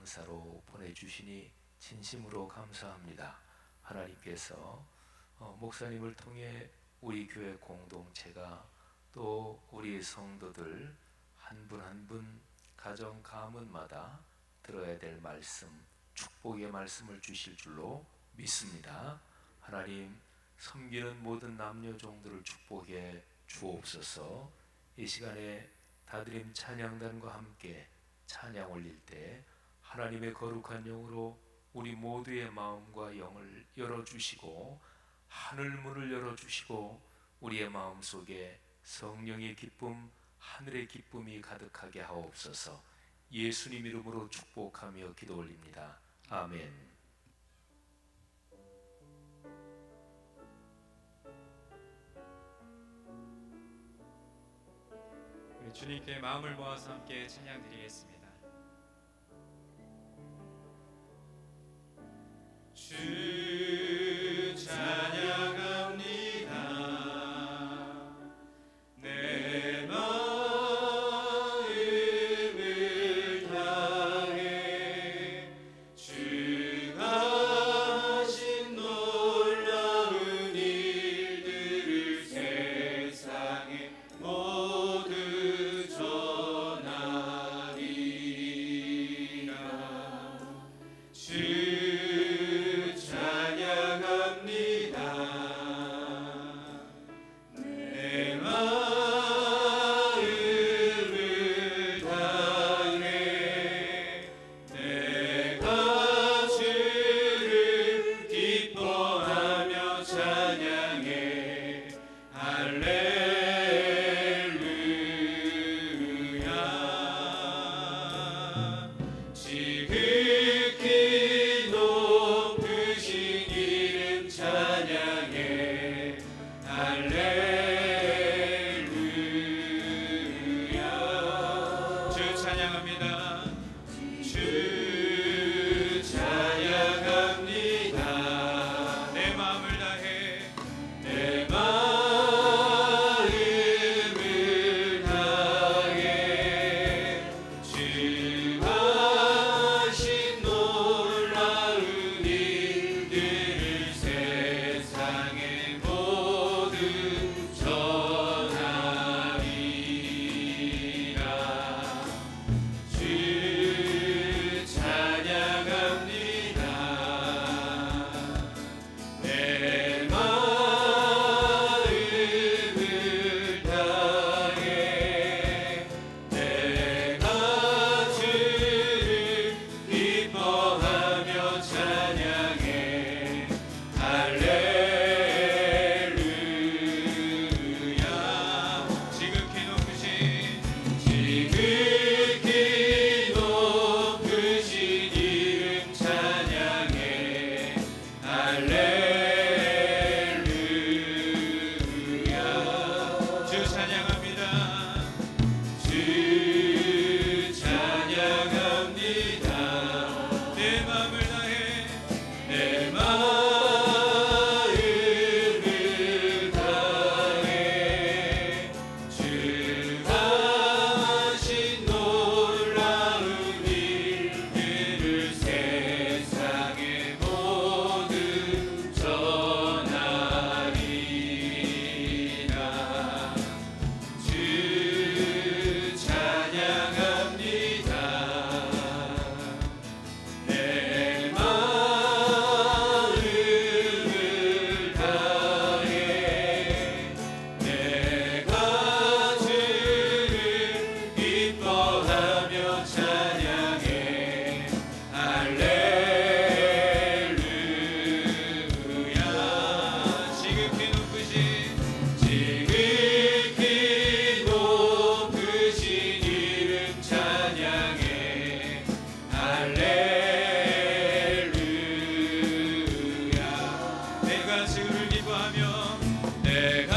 감사로 보내주시니 진심으로 감사합니다. 하나님께서 목사님을 통해 우리 교회 공동체가 또 우리 성도들 한 분 한 분 가정 가문마다 들어야 될 말씀, 축복의 말씀을 주실 줄로 믿습니다. 하나님, 섬기는 모든 남녀 종들을 축복해 주옵소서. 이 시간에 다드림 찬양단과 함께 찬양 올릴 때 하나님의 거룩한 영으로 우리 모두의 마음과 영을 열어주시고 하늘 문을 열어주시고 우리의 마음속에 성령의 기쁨, 하늘의 기쁨이 가득하게 하옵소서. 예수님 이름으로 축복하며 기도 올립니다. 아멘. 우리 주님께 마음을 모아서 함께 찬양 드리겠습니다. 주 찬양합니다. 내 마음을 다해 주가 하신 놀라운 일들을 세상에 모두 전하리라. 주 내 마음을 다해 내가 주를 기뻐하며 찬양해. 할렐루야. 지극히 높으신 이름 찬양해. 할렐루야. 주 찬양합니다. 주 찬양합니다. 내 마음을 다해 내 마음을 다해 주가 하신 놀라운 일들을 세상에 모두 전하리라. 주 찬양합니다. 내 마음을 다해 내가 주를 기뻐하며 찬양해. 할렐루야. 지극히 높으신 이름 찬양해. 할렐루야. 주 찬양합니다. 주 찬양합니다. 내 마음을 다해 내 마음을 다해 주가 하신 놀라운 일들을 세상에 모두 전하리라. 주 찬양합니다. 내 마음을 다해 내가 주를 기뻐하며 찬양해. 할렐루야. 지극히 높으신 이름 찬양해. 할렐루야. 내가 주를 기뻐하며 내가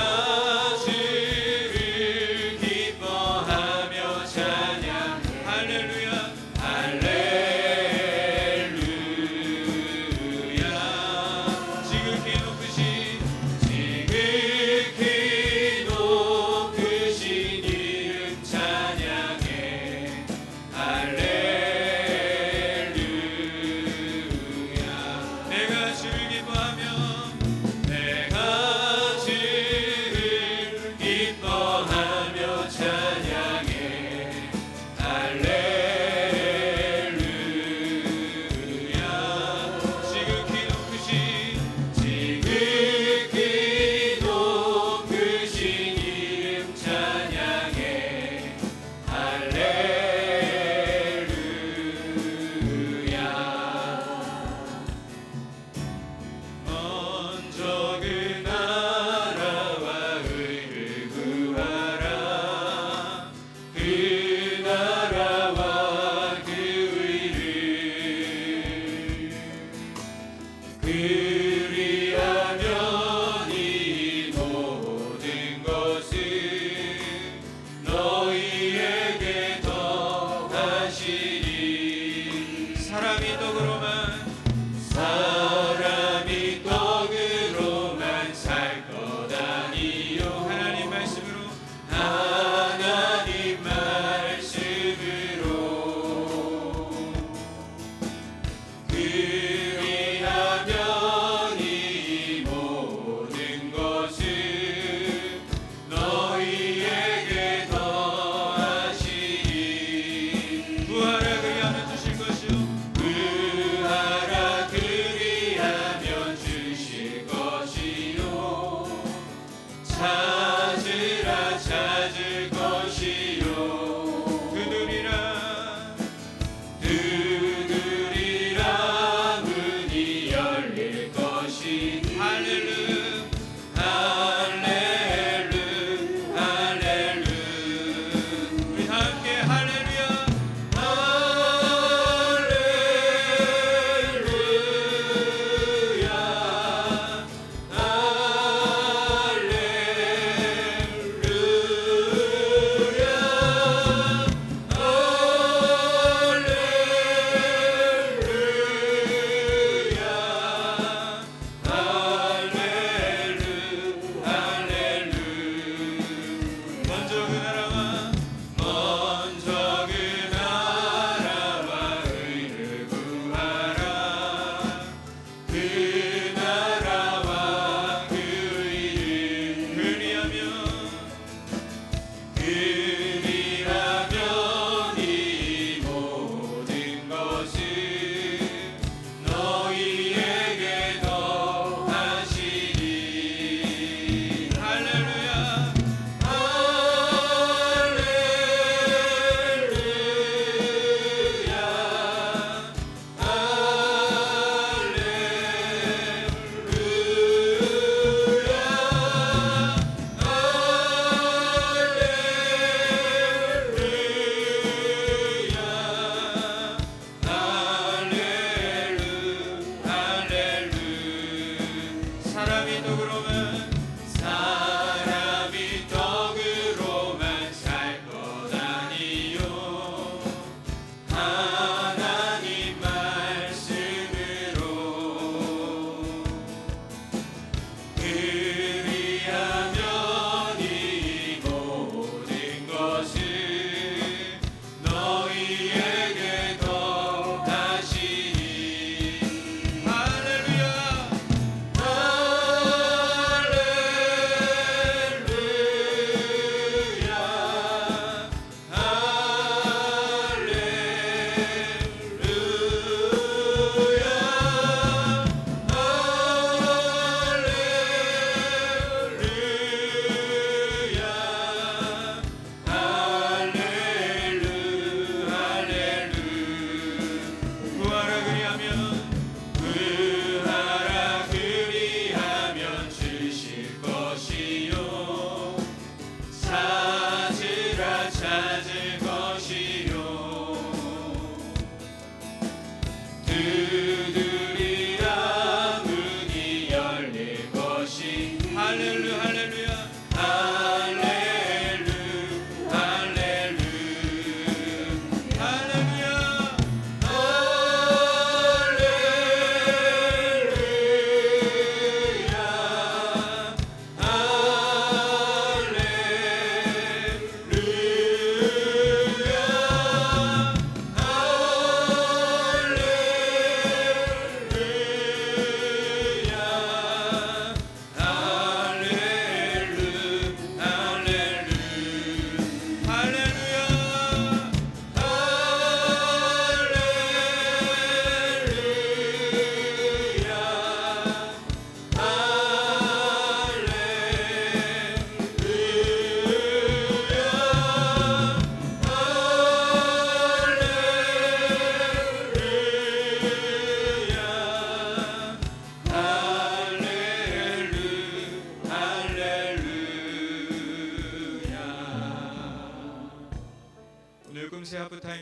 주를 기뻐하며 찬양. 할렐루야. 할렐루야. 지극히 높으신 이름 찬양해. 할렐루야.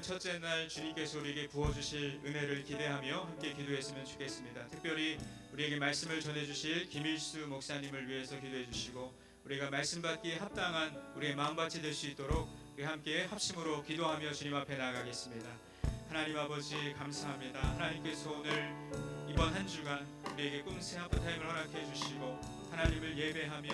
첫째 날 주님께서 우리에게 부어주실 은혜를 기대하며 함께 기도했으면 좋겠습니다. 특별히 우리에게 말씀을 전해주실 김일수 목사님을 위해서 기도해 주시고 우리가 말씀 받기에 합당한 우리의 마음밭이 될 수 있도록 우리 함께 합심으로 기도하며 주님 앞에 나아가겠습니다. 하나님 아버지 감사합니다. 하나님께서 오늘 이번 한 주간 우리에게 꿈새 하프타임을 허락해 주시고 하나님을 예배하며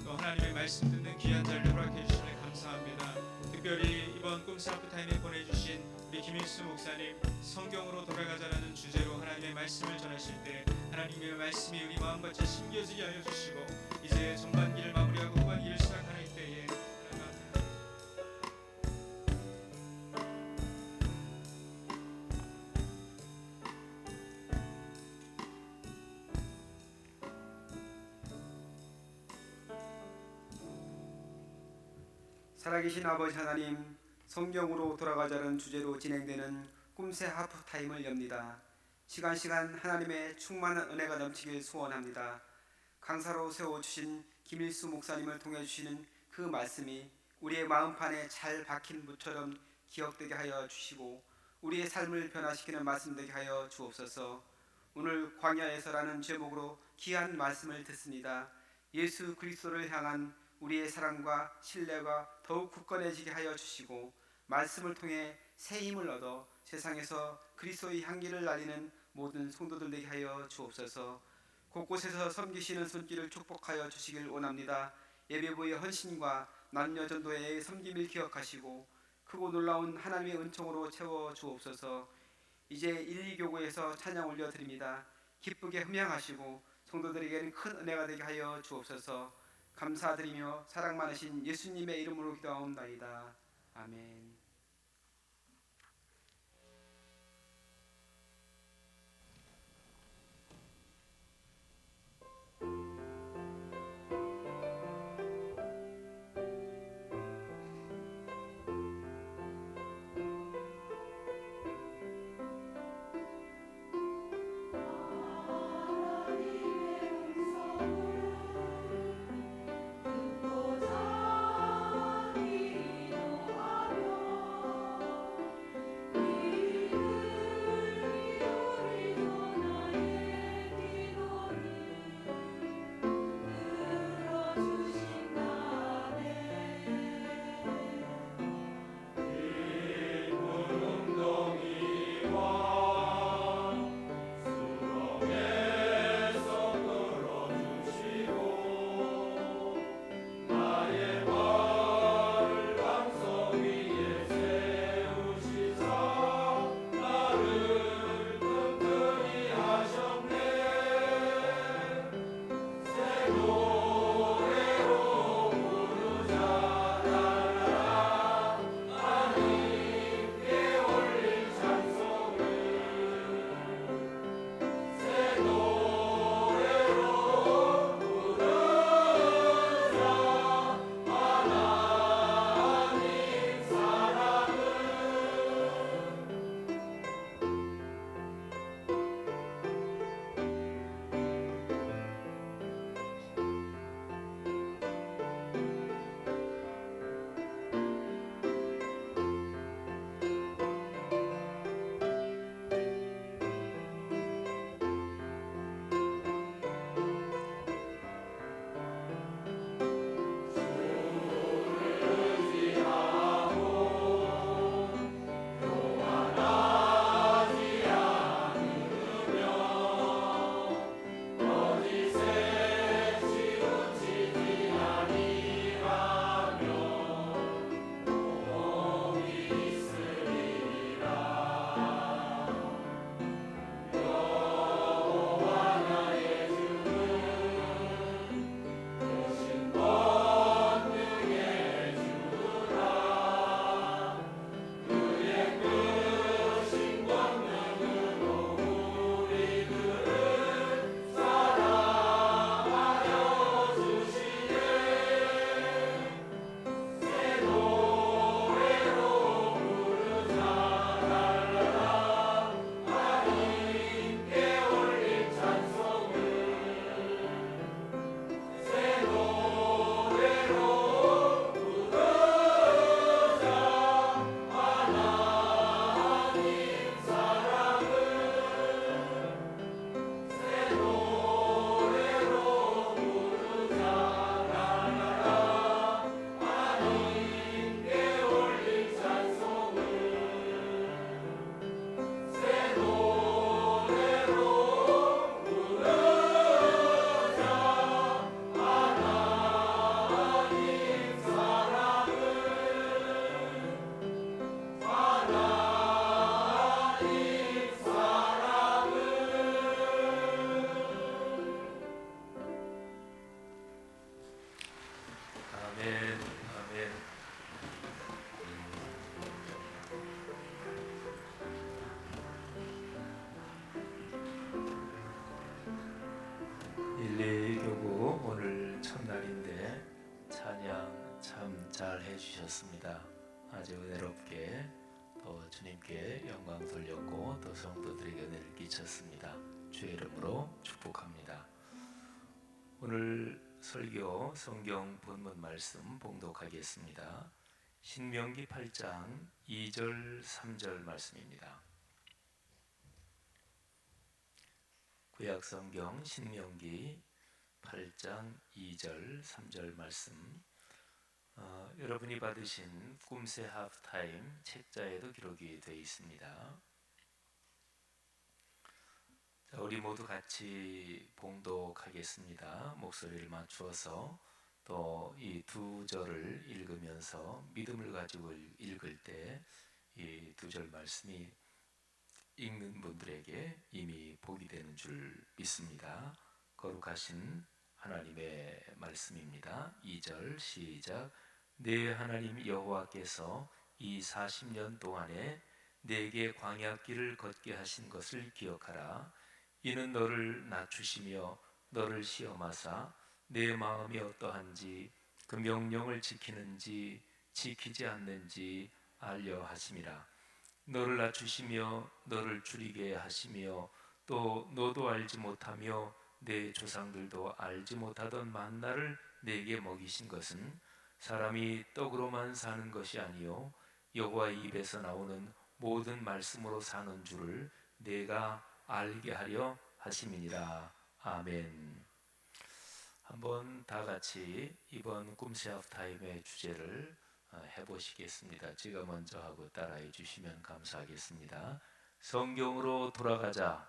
또 하나님의 말씀 듣는 귀한 자리를 허락해 주시니 감사합니다. 특별히 이번 꿈새 하프타임에 보내주신 우리 김일수 목사님 성경으로 돌아가자라는 주제로 하나님의 말씀을 전하실 때 하나님의 말씀이 우리 마음밭에 심겨지게 하여 주시고 이제 전반기를 마무리하고 후반기를 시작하는 때에 살아계신 아버지 하나님, 성경으로 돌아가자는 주제로 진행되는 꿈새 하프타임을 엽니다. 시간 하나님의 충만한 은혜가 넘치길 소원합니다. 강사로 세워주신 김일수 목사님을 통해 주시는 그 말씀이 우리의 마음판에 잘 박힌 무처럼 기억되게 하여 주시고 우리의 삶을 변화시키는 말씀 되게 하여 주옵소서. 오늘 광야에서라는 제목으로 귀한 말씀을 듣습니다. 예수 그리스도를 향한 우리의 사랑과 신뢰가 더욱 굳건해지게 하여 주시고 말씀을 통해 새 힘을 얻어 세상에서 그리스도의 향기를 날리는 모든 성도들 되게 하여 주옵소서. 곳곳에서 섬기시는 손길을 축복하여 주시길 원합니다. 예배부의 헌신과 남녀전도의 섬김을 기억하시고 크고 놀라운 하나님의 은총으로 채워 주옵소서. 이제 1, 2교구에서 찬양 올려드립니다. 기쁘게 흠양하시고 성도들에게는 큰 은혜가 되게 하여 주옵소서. 감사드리며 사랑 많으신 예수님의 이름으로 기도하옵나이다. 아멘. 듣고 자기 주셨습니다. 아주 은혜롭게 또 주님께 영광 돌렸고 또 성도들에게 은혜를 끼쳤습니다. 주의 이름으로 축복합니다. 오늘 설교 성경 본문 말씀 봉독하겠습니다. 신명기 8장 2절 3절 말씀입니다. 구약 성경 신명기 8장 2절 3절 말씀, 여러분이 받으신 꿈새 하프타임 책자에도 기록이 되어 있습니다. 자, 우리 모두 같이 봉독하겠습니다. 목소리를 맞추어서 또 이 두 절을 읽으면서 믿음을 가지고 읽을 때 이 두 절 말씀이 읽는 분들에게 이미 복이 되는 줄 믿습니다. 거룩하신 하나님의 말씀입니다. 2절 시작. 내 하나님 여호와께서 이 40년 동안에 내게 광야길을 걷게 하신 것을 기억하라. 이는 너를 낮추시며 너를 시험하사 내 마음이 어떠한지 그 명령을 지키는지 지키지 않는지 알려 하심이라. 너를 낮추시며 너를 줄이게 하시며 또 너도 알지 못하며 내 조상들도 알지 못하던 만나를 내게 먹이신 것은 사람이 떡으로만 사는 것이 아니요 여호와의 입에서 나오는 모든 말씀으로 사는 줄을 내가 알게 하려 하심이니라. 아멘. 한번 다 같이 이번 꿈새 하프타임의 주제를 해보시겠습니다. 제가 먼저 하고 따라해 주시면 감사하겠습니다. 성경으로 돌아가자.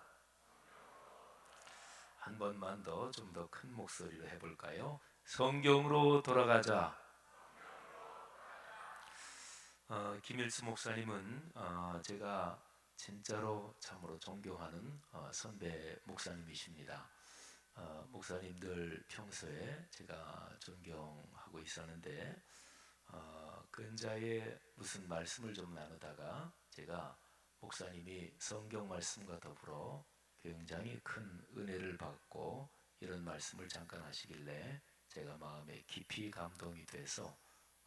한 번만 더 좀 더 큰 목소리로 해볼까요? 성경으로 돌아가자. 김일수 목사님은 제가 진짜로 참으로 존경하는 선배 목사님이십니다. 목사님들 평소에 제가 존경하고 있었는데 근자에 무슨 말씀을 좀 나누다가 제가 목사님이 성경 말씀과 더불어 굉장히 큰 은혜를 받고 이런 말씀을 잠깐 하시길래 제가 마음에 깊이 감동이 돼서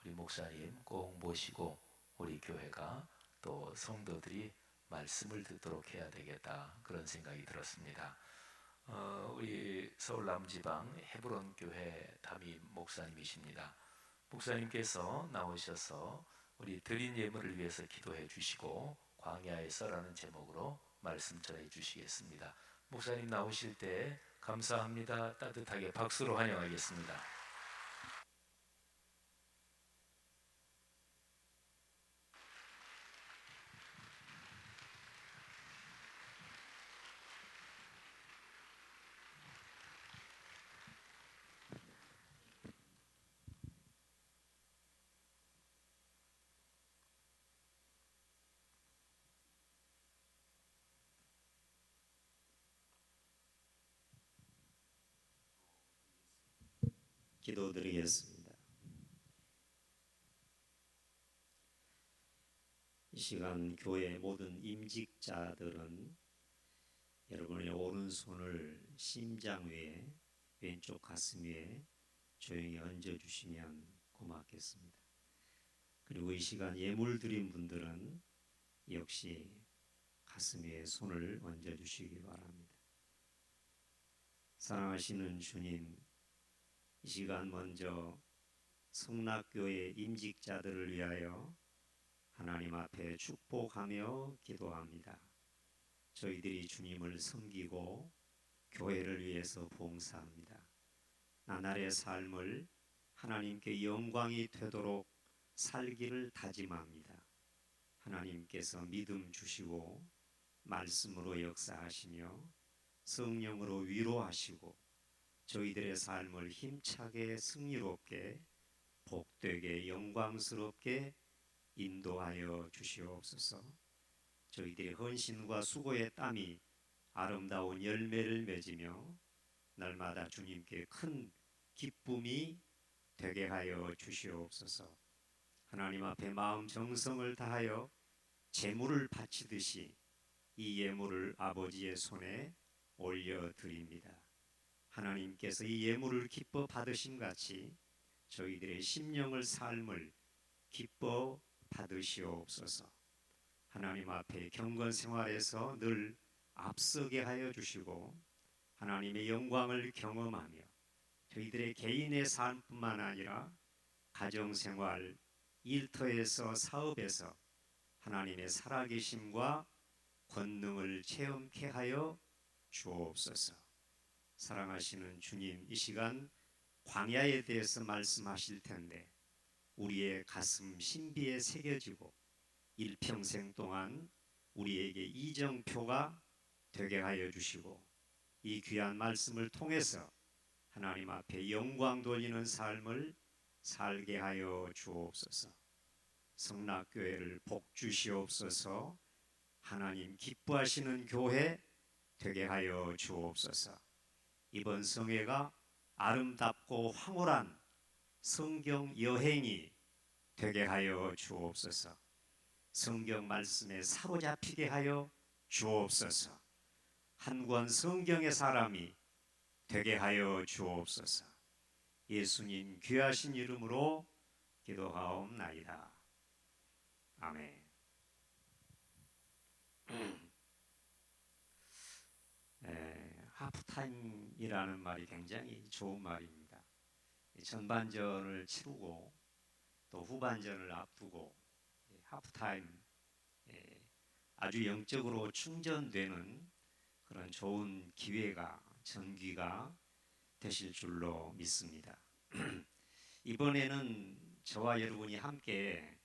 우리 목사님 꼭 모시고 우리 교회가 또 성도들이 말씀을 듣도록 해야 되겠다, 그런 생각이 들었습니다. 우리 서울 남지방 헤브론 교회 담임 목사님이십니다. 목사님께서 나오셔서 우리 드린 예물을 위해서 기도해 주시고 광야에서라는 제목으로 말씀 전해 주시겠습니다. 목사님 나오실 때 감사합니다 따뜻하게 박수로 환영하겠습니다. 기도드리겠습니다. 이 시간 교회 모든 임직자들은 여러분의 오른손을 심장 위에, 왼쪽 가슴 위에 조용히 얹어주시면 고맙겠습니다. 그리고 이 시간 예물 드린 분들은 역시 가슴 위에 손을 얹어주시기 바랍니다. 사랑하시는 주님, 이 시간 먼저 성락교회 임직자들을 위하여 하나님 앞에 축복하며 기도합니다. 저희들이 주님을 섬기고 교회를 위해서 봉사합니다. 나날의 삶을 하나님께 영광이 되도록 살기를 다짐합니다. 하나님께서 믿음 주시고 말씀으로 역사하시며 성령으로 위로하시고 저희들의 삶을 힘차게 승리롭게 복되게 영광스럽게 인도하여 주시옵소서. 저희들의 헌신과 수고의 땀이 아름다운 열매를 맺으며 날마다 주님께 큰 기쁨이 되게 하여 주시옵소서. 하나님 앞에 마음 정성을 다하여 제물을 바치듯이 이 예물을 아버지의 손에 올려드립니다. 하나님께서 이 예물을 기뻐 받으심 같이 저희들의 심령을 삶을 기뻐 받으시옵소서. 하나님 앞에 경건 생활에서 늘 앞서게 하여 주시고 하나님의 영광을 경험하며 저희들의 개인의 삶뿐만 아니라 가정생활, 일터에서 사업에서 하나님의 살아계심과 권능을 체험케 하여 주옵소서. 사랑하시는 주님, 이 시간 광야에 대해서 말씀하실 텐데 우리의 가슴 신비에 새겨지고 일평생 동안 우리에게 이정표가 되게 하여 주시고 이 귀한 말씀을 통해서 하나님 앞에 영광 돌리는 삶을 살게 하여 주옵소서. 성락교회를 복 주시옵소서. 하나님 기뻐하시는 교회 되게 하여 주옵소서. 이번 성회가 아름답고 황홀한 성경 여행이 되게 하여 주옵소서. 성경 말씀에 사로잡히게 하여 주옵소서. 한 권 성경의 사람이 되게 하여 주옵소서. 예수님 귀하신 이름으로 기도하옵나이다. 아멘. 하프타임이라는 말이 굉장히 좋은 말입니다. 전반전을 치르고 또 후반전을 앞두고 하프타임 아주 영적으로 충전되는 그런 좋은 기회가 전기가 되실 줄로 믿습니다. 이번에는 저와 여러분이 함께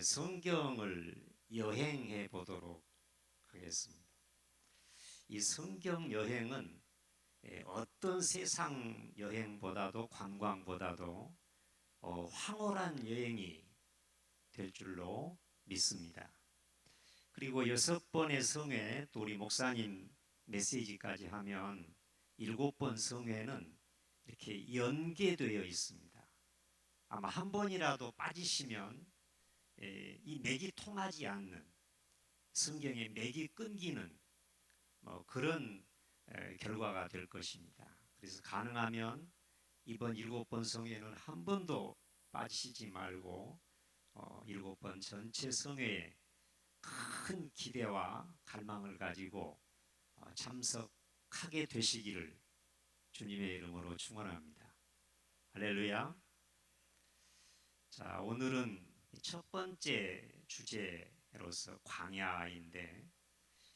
성경을 여행해 보도록 하겠습니다. 이 성경 여행은 어떤 세상 여행보다도 관광보다도 황홀한 여행이 될 줄로 믿습니다. 그리고 6번의 성회, 또 우리 목사님 메시지까지 하면 7번 성회는 이렇게 연계되어 있습니다. 아마 한 번이라도 빠지시면 이 맥이 통하지 않는, 성경의 맥이 끊기는 그런 결과가 될 것입니다. 그래서 가능하면 이번 7번 성회는 한 번도 빠지시지 말고 7번 전체 성회에 큰 기대와 갈망을 가지고 참석하게 되시기를 주님의 이름으로 축원합니다. 할렐루야. 자, 오늘은 첫 번째 주제로서 광야인데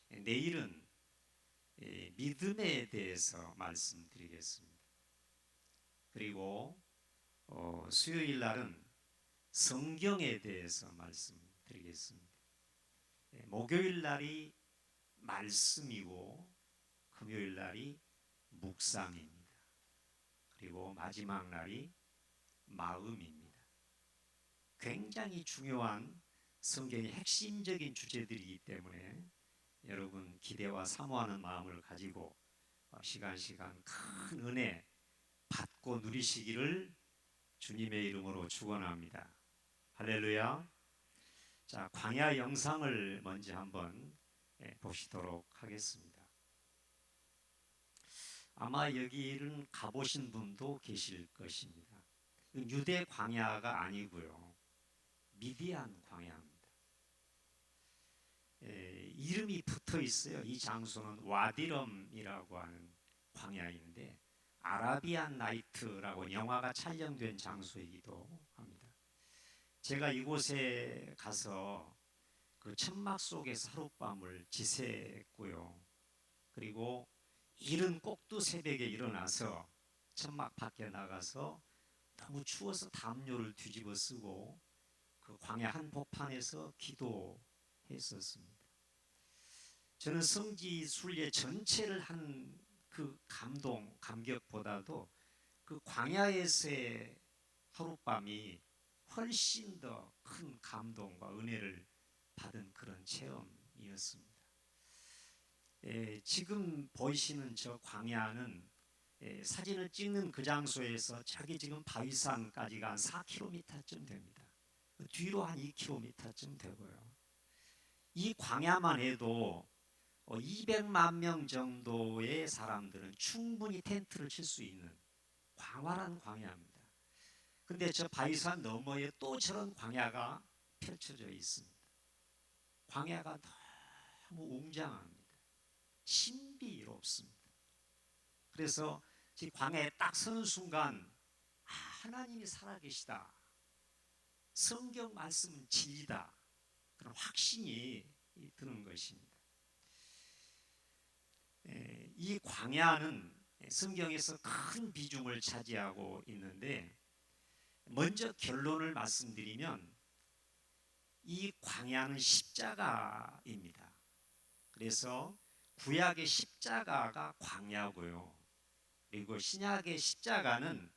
내일은 믿음에 대해서 말씀드리겠습니다. 그리고 수요일 날은 성경에 대해서 말씀드리겠습니다. 목요일 날이 말씀이고 금요일 날이 묵상입니다. 그리고 마지막 날이 마음입니다. 굉장히 중요한 성경의 핵심적인 주제들이기 때문에 여러분 기대와 사모하는 마음을 가지고 시간 큰 은혜 받고 누리시기를 주님의 이름으로 축원합니다. 할렐루야. 자, 광야 영상을 먼저 한번 보시도록 하겠습니다. 아마 여기는 가보신 분도 계실 것입니다. 유대 광야가 아니고요, 미디안 광야입니다. 이름이 붙어 있어요. 이 장소는 와디럼이라고 하는 광야인데 아라비안 나이트라고 영화가 촬영된 장소이기도 합니다. 제가 이곳에 가서 그 천막 속에서 하룻밤을 지새고요. 그리고 이른 꼭두 새벽에 일어나서 천막 밖에 나가서 너무 추워서 담요를 뒤집어 쓰고 그 광야 한복판에서 기도했었습니다. 저는 성지 순례 전체를 한 그 감격보다도 그 광야에서의 하룻밤이 훨씬 더 큰 감동과 은혜를 받은 그런 체험이었습니다. 지금 보이시는 저 광야는 사진을 찍는 그 장소에서 저기 지금 바위산까지가 한 4km쯤 됩니다. 뒤로 한 2km쯤 되고요. 이 광야만 해도 200만 명 정도의 사람들은 충분히 텐트를 칠 수 있는 광활한 광야입니다. 근데 저 바위산 너머에 또 저런 광야가 펼쳐져 있습니다. 광야가 너무 웅장합니다. 신비롭습니다. 그래서 이 광야에 딱 서는 순간 하나님이 살아계시다. 성경 말씀은 진리다. 그런 확신이 드는 것입니다. 이 광야는 성경에서 큰 비중을 차지하고 있는데 먼저 결론을 말씀드리면 이 광야는 십자가입니다. 그래서 구약의 십자가가 광야고요. 그리고 신약의 십자가는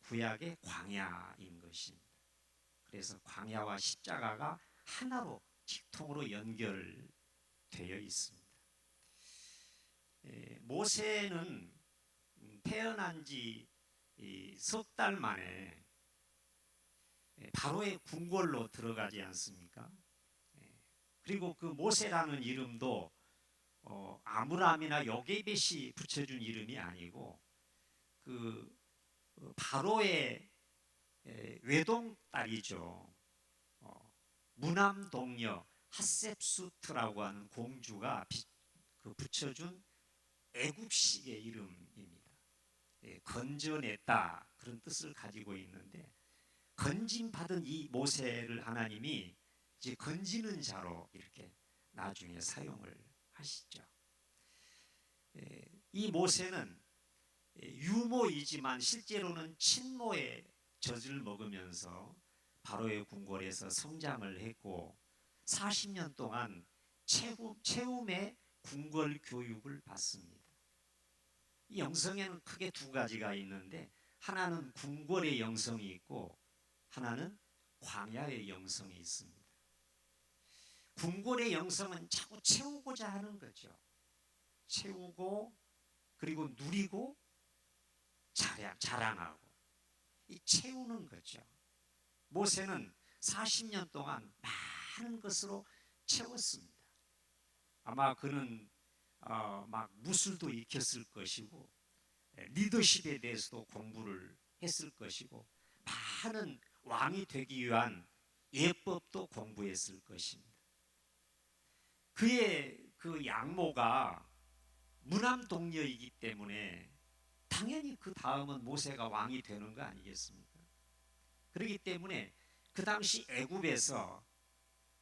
구약의 광야인 것입니다. 그래서 광야와 십자가가 하나로 직통으로 연결되어 있습니다. 모세는 태어난 지 석 달 만에 바로의 궁궐로 들어가지 않습니까? 그리고 그 모세라는 이름도 아므람이나 요게벳이 붙여준 이름이 아니고 그 바로의 외동딸이죠. 무남동녀 핫셉수트라고 하는 공주가 붙여준 애굽식의 이름입니다. 건져냈다 그런 뜻을 가지고 있는데 건진 받은 이 모세를 하나님이 이제 건지는 자로 이렇게 나중에 사용을 하시죠. 이 모세는 유모이지만 실제로는 친모의 젖을 먹으면서 바로의 궁궐에서 성장을 했고 40년 동안 채움의 궁궐 교육을 받습니다. 이 영성에는 크게 두 가지가 있는데 하나는 궁궐의 영성이 있고 하나는 광야의 영성이 있습니다. 궁궐의 영성은 자꾸 채우고자 하는 거죠. 채우고 그리고 누리고 자랑하고 이 채우는 거죠. 모세는 40년 동안 많은 것으로 채웠습니다. 아마 그는 막 무술도 익혔을 것이고 리더십에 대해서도 공부를 했을 것이고 많은 왕이 되기 위한 예법도 공부했을 것입니다. 그의 그 양모가 무남동녀이기 때문에 당연히 그 다음은 모세가 왕이 되는 거 아니겠습니까? 그렇기 때문에 그 당시 애굽에서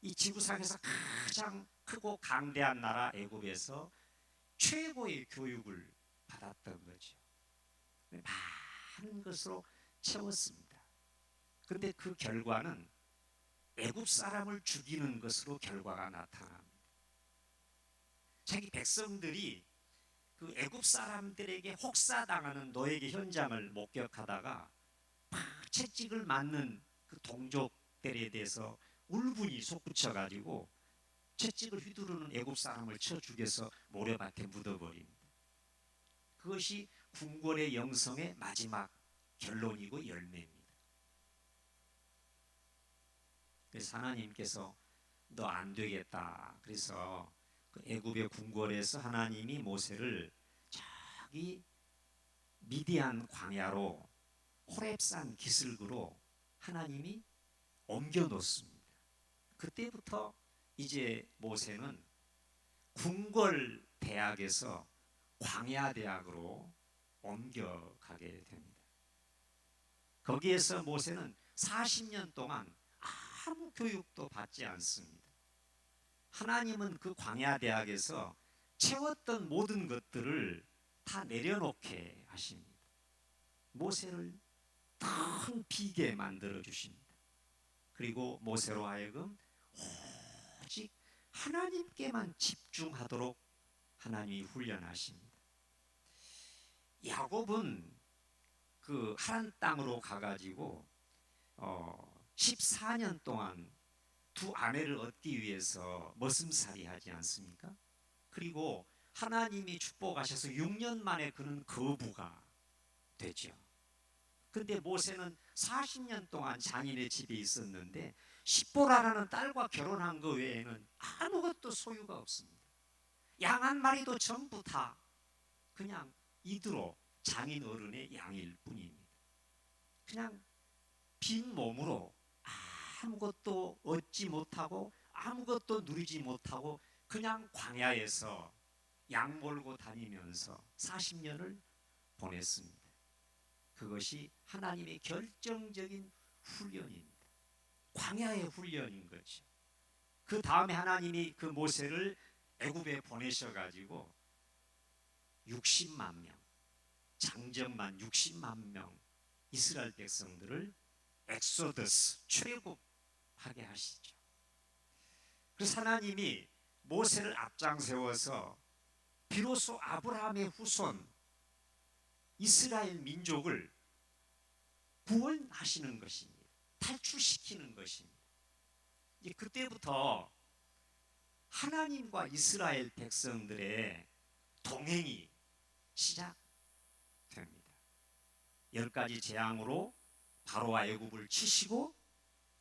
이 지구상에서 가장 크고 강대한 나라 애굽에서 최고의 교육을 받았던 거죠. 많은 것으로 채웠습니다. 그런데 그 결과는 애굽 사람을 죽이는 것으로 결과가 나타납니다. 자기 백성들이 그 애굽 사람들에게 혹사당하는 노예의 현장을 목격하다가 막 채찍을 맞는 그 동족들에 대해서 울분이 솟구쳐가지고 채찍을 휘두르는 애굽 사람을 쳐 죽여서 모래밭에 묻어버립니다. 그것이 궁궐의 영성의 마지막 결론이고 열매입니다. 그래서 하나님께서 너 안 되겠다. 그래서 그 애굽의 궁궐에서 하나님이 모세를 저기 미디안 광야로 호렙산 기슭으로 하나님이 옮겨 놓습니다. 그때부터 이제 모세는 궁궐 대학에서 광야 대학으로 옮겨가게 됩니다. 거기에서 모세는 40년 동안 아무 교육도 받지 않습니다. 하나님은 그 광야 대학에서 채웠던 모든 것들을 다 내려놓게 하십니다. 모세를 큰 비게 만들어 주십니다. 그리고 모세로 하여금 오직 하나님께만 집중하도록 하나님이 훈련하십니다. 야곱은 그 하란 땅으로 가가지고 14년 동안 두 아내를 얻기 위해서 머슴살이 하지 않습니까? 그리고 하나님이 축복하셔서 6년 만에 그는 거부가 되죠. 그런데 모세는 40년 동안 장인의 집에 있었는데 십보라라는 딸과 결혼한 것 외에는 아무것도 소유가 없습니다. 양 한 마리도 전부 다 그냥 이드로 장인 어른의 양일 뿐입니다. 그냥 빈 몸으로 아무것도 얻지 못하고 아무것도 누리지 못하고 그냥 광야에서 양 몰고 다니면서 40년을 보냈습니다. 그것이 하나님의 결정적인 훈련입니다. 광야의 훈련인 거죠. 그 다음에 하나님이 그 모세를 애굽에 보내셔가지고 60만 명, 장정만 60만 명 이스라엘 백성들을 엑소더스 출애굽하게 하시죠. 그래서 하나님이 모세를 앞장 세워서 비로소 아브라함의 후손 이스라엘 민족을 구원하시는 것입니다. 탈출시키는 것입니다. 이제 그때부터 하나님과 이스라엘 백성들의 동행이 시작됩니다. 10가지 재앙으로 바로와 애굽을 치시고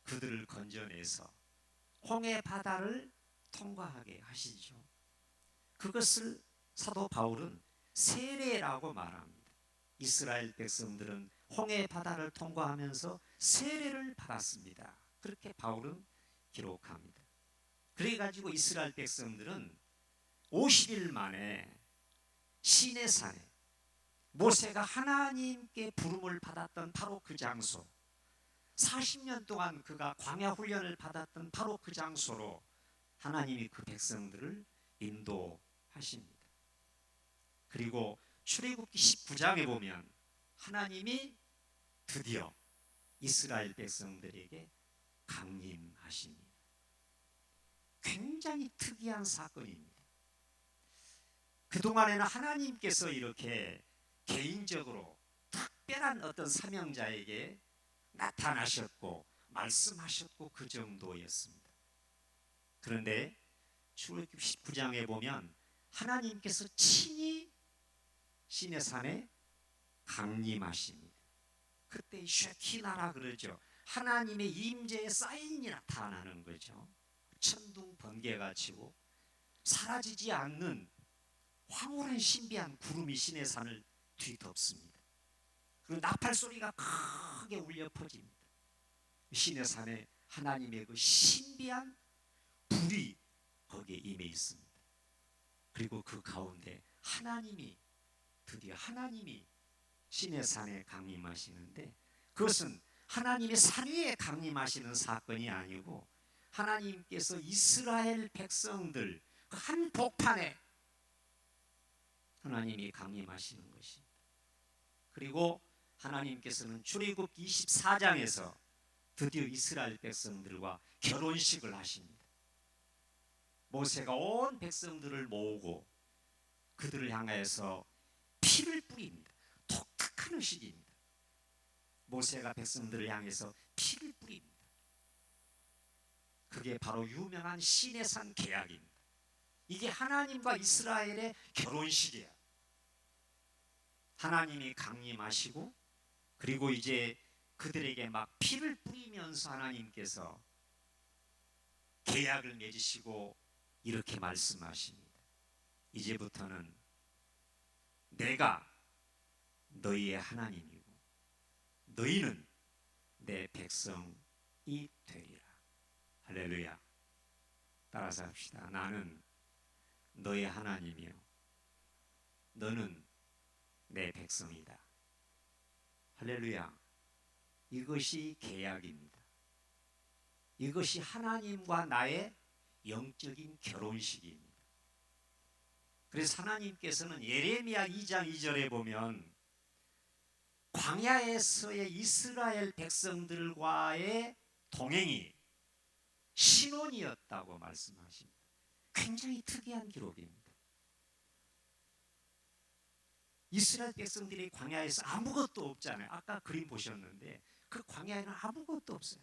그들을 건져내서 홍해 바다를 통과하게 하시죠. 그것을 사도 바울은 세례라고 말합니다. 이스라엘 백성들은 홍해 바다를 통과하면서 세례를 받았습니다. 그렇게 바울은 기록합니다. 그래가지고 이스라엘 백성들은 50일 만에 시내산에 모세가 하나님께 부름을 받았던 바로 그 장소, 40년 동안 그가 광야 훈련을 받았던 바로 그 장소로 하나님이 그 백성들을 인도하십니다. 그리고 출애굽기 19장에 보면 하나님이 드디어 이스라엘 백성들에게 강림하십니다. 굉장히 특이한 사건입니다. 그동안에는 하나님께서 이렇게 개인적으로 특별한 어떤 사명자에게 나타나셨고 말씀하셨고 그 정도였습니다. 그런데 출애굽기 19장에 보면 하나님께서 친히 시내산에 강림하십니다. 그때 쉐키나라 그러죠. 하나님의 임재의 사인이 나타나는 거죠. 천둥 번개가 치고 사라지지 않는 황홀한 신비한 구름이 시내산을 뒤덮습니다. 그리고 나팔 소리가 크게 울려 퍼집니다. 시내산에 하나님의 그 신비한 불이 거기에 임해 있습니다. 그리고 그 가운데 드디어 하나님이 시내산에 강림하시는데 그것은 하나님의 산 위에 강림하시는 사건이 아니고 하나님께서 이스라엘 백성들 그 한 복판에 하나님이 강림하시는 것입니다. 그리고 하나님께서는 출애굽기 24장에서 드디어 이스라엘 백성들과 결혼식을 하십니다. 모세가 온 백성들을 모으고 그들을 향하여서 피를 뿌립니다. 독특한 의식입니다. 모세가 백성들을 향해서 피를 뿌립니다. 그게 바로 유명한 시내산 계약입니다. 이게 하나님과 이스라엘의 결혼식이에요. 하나님이 강림하시고 그리고 이제 그들에게 막 피를 뿌리면서 하나님께서 계약을 맺으시고 이렇게 말씀하십니다. 이제부터는 내가 너희의 하나님이고 너희는 내 백성이 되리라. 할렐루야. 따라서 합시다. 나는 너의 하나님이요 너는 내 백성이다. 할렐루야. 이것이 계약입니다. 이것이 하나님과 나의 영적인 결혼식입니다. 그래서 하나님께서는 예레미야 2장 2절에 보면 광야에서의 이스라엘 백성들과의 동행이 신혼이었다고 말씀하십니다. 굉장히 특이한 기록입니다. 이스라엘 백성들이 광야에서 아무것도 없잖아요. 아까 그림 보셨는데 그 광야에는 아무것도 없어요.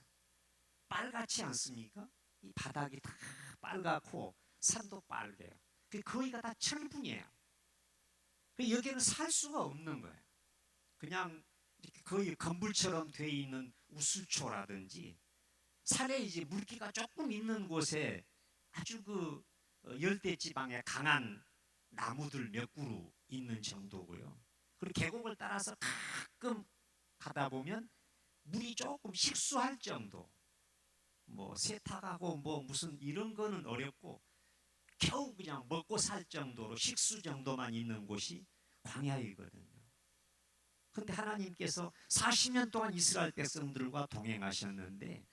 빨갛지 않습니까? 이 바닥이 다 빨갛고 산도 빨개요. 거기가 다 철분이에요. 여기는 살 수가 없는 거예요. 그냥 이렇게 거의 건물처럼 돼 있는 우수초라든지 산에 이제 물기가 조금 있는 곳에 아주 그 열대 지방에 강한 나무들 몇 그루 있는 정도고요. 그리고 계곡을 따라서 가끔 가다 보면 물이 조금 식수할 정도, 뭐 세탁하고 뭐 무슨 이런 거는 어렵고 겨우 그냥 먹고 살 정도로 식수 정도만 있는 곳이 광야이거든요. 그런데 하나님께서 40년 동안 이스라엘 백성들과 동행하셨는데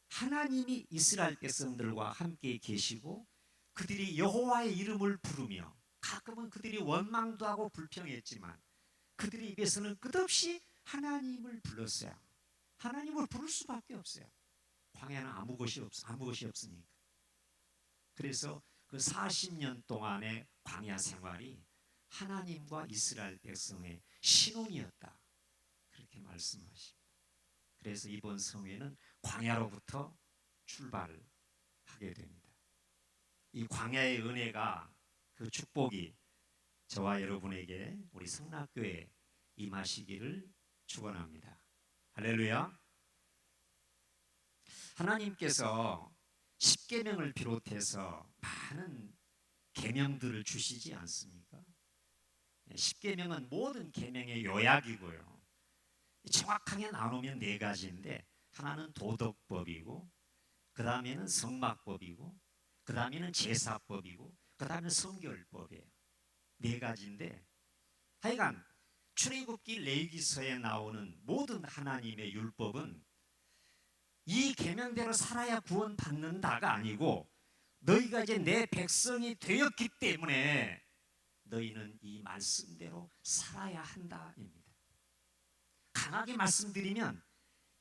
하나님이 이스라엘 백성들과 함께 계시고 그들이 여호와의 이름을 부르며 가끔은 그들이 원망도 하고 불평했지만 그들의 입에서는 끝없이 하나님을 불렀어요. 하나님을 부를 수밖에 없어요. 광야는 아무 것이 없으니까. 그래서 그 40년 동안의 광야 생활이 하나님과 이스라엘 백성의 신혼이었다. 그렇게 말씀하십니다. 그래서 이번 성회는 광야로부터 출발하게 됩니다. 이 광야의 은혜가 그 축복이 저와 여러분에게 우리 성락교에 임하시기를 축원합니다. 할렐루야. 하나님께서 십계명을 비롯해서 많은 계명들을 주시지 않습니까? 십계명은 모든 계명의 요약이고요. 정확하게 나누면 네 가지인데 하나는 도덕법이고 그 다음에는 성막법이고 그 다음에는 제사법이고 그 다음에는 성결법이에요. 네 가지인데 하여간 출애굽기 레위기서에 나오는 모든 하나님의 율법은 이 계명대로 살아야 구원받는다가 아니고 너희가 이제 내 백성이 되었기 때문에 너희는 이 말씀대로 살아야 한다입니다. 강하게 말씀드리면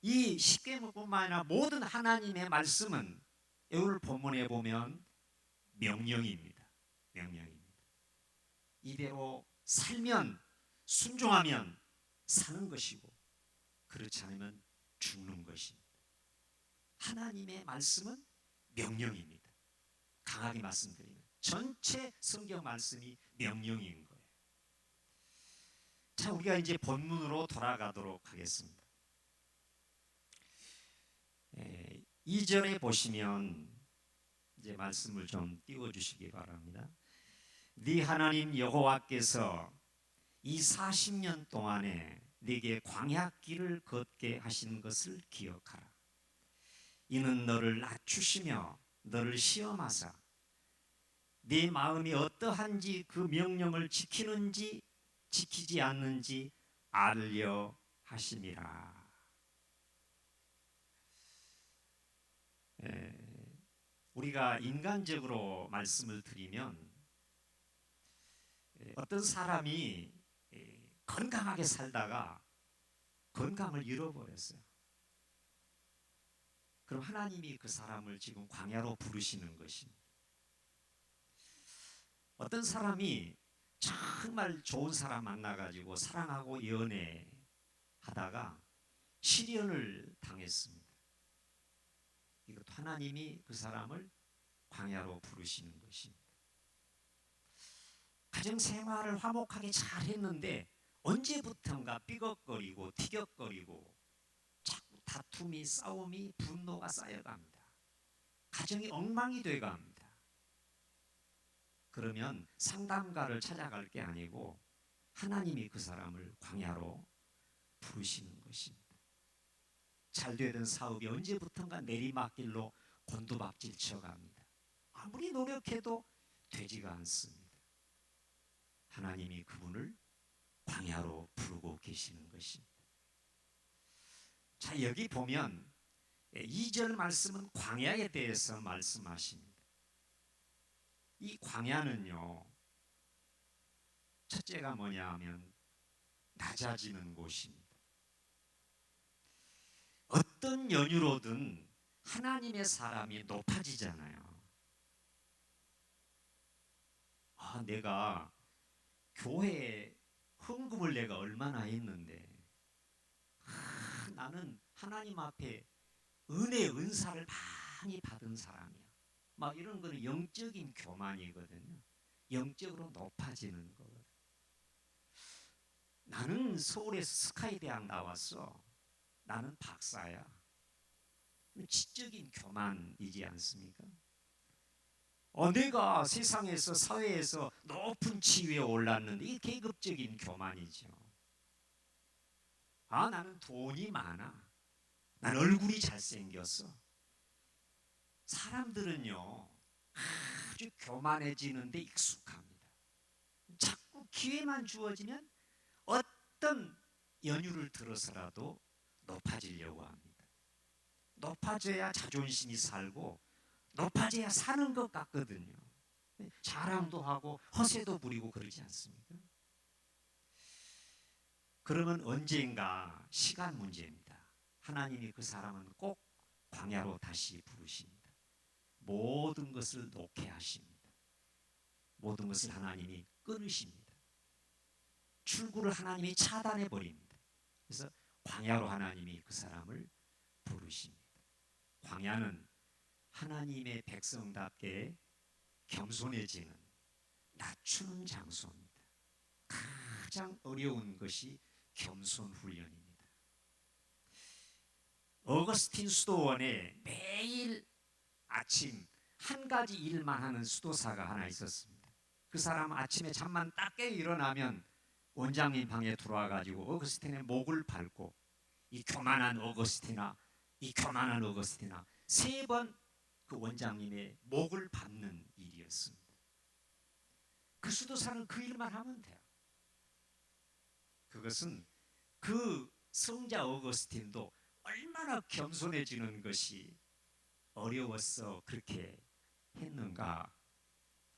이 십계명뿐만 아니라 모든 하나님의 말씀은 오늘 본문에 보면 명령입니다. 명령입니다. 이대로 살면 순종하면 사는 것이고 그렇지 않으면 죽는 것입니다. 하나님의 말씀은 명령입니다. 강하게 말씀드리면 전체 성경 말씀이 명령인 거예요. 자, 우리가 이제 본문으로 돌아가도록 하겠습니다. 2절에 보시면 이제 말씀을 좀 띄워주시기 바랍니다. 네 하나님 여호와께서 이 40년 동안에 네게 광야길을 걷게 하신 것을 기억하라. 이는 너를 낮추시며 너를 시험하사 네 마음이 어떠한지 그 명령을 지키는지 지키지 않는지 알려 하심이라. 우리가 인간적으로 말씀을 드리면 어떤 사람이 건강하게 살다가 건강을 잃어버렸어요. 그럼 하나님이 그 사람을 지금 광야로 부르시는 것입니다. 어떤 사람이 정말 좋은 사람 만나가지고 사랑하고 연애하다가 시련을 당했습니다. 이것도 하나님이 그 사람을 광야로 부르시는 것입니다. 가정생활을 화목하게 잘 했는데 언제부턴가 삐걱거리고 티격거리고 자꾸 다툼이 싸움이 분노가 쌓여갑니다. 가정이 엉망이 돼갑니다. 그러면 상담가를 찾아갈 게 아니고 하나님이 그 사람을 광야로 부르시는 것입니다. 잘 되던 사업이 언제부턴가 내리막길로 곤두박질 쳐갑니다. 아무리 노력해도 되지가 않습니다. 하나님이 그분을 광야로 부르고 계시는 것입니다. 자, 여기 보면 2절 말씀은 광야에 대해서 말씀하십니다. 이 광야는요, 첫째가 뭐냐 하면 낮아지는 곳입니다. 어떤 연유로든 하나님의 사람이 높아지잖아요. 내가 교회에 헌금을 내가 얼마나 했는데 나는 하나님 앞에 은사를 많이 받은 사람이야. 막 이런 거는 영적인 교만이거든요. 영적으로 높아지는 거거든. 나는 서울에서 스카이대학 나왔어. 나는 박사야. 지적인 교만이지 않습니까? 내가 세상에서 사회에서 높은 지위에 올랐는데 이 계급적인 교만이죠. 나는 돈이 많아. 난 얼굴이 잘생겼어. 사람들은요 아주 교만해지는데 익숙합니다. 자꾸 기회만 주어지면 어떤 연유를 들어서라도 높아지려고 합니다. 높아져야 자존심이 살고 높아져야 사는 것 같거든요. 자랑도 하고 허세도 부리고 그러지 않습니까? 그러면 언젠가 시간 문제입니다. 하나님이 그 사람은 꼭 광야로 다시 부르십니다. 모든 것을 놓게 하십니다. 모든 것을 하나님이 끊으십니다. 출구를 하나님이 차단해 버립니다. 그래서 광야로 하나님이 그 사람을 부르십니다. 광야는 하나님의 백성답게 겸손해지는, 낮추는 장소입니다. 가장 어려운 것이 겸손 훈련입니다. 어거스틴 수도원에 매일 아침 한 가지 일만 하는 수도사가 하나 있었습니다. 그 사람은 아침에 잠만 딱 깨 일어나면 원장님 방에 들어와 가지고 어거스틴의 목을 밟고 이 교만한 어거스틴아, 이 교만한 어거스틴아 3번 그 원장님의 목을 밟는 일이었습니다. 그 수도사는 그 일만 하면 돼요. 그것은 그 성자 어거스틴도 얼마나 겸손해지는 것이 어려웠어 그렇게 했는가.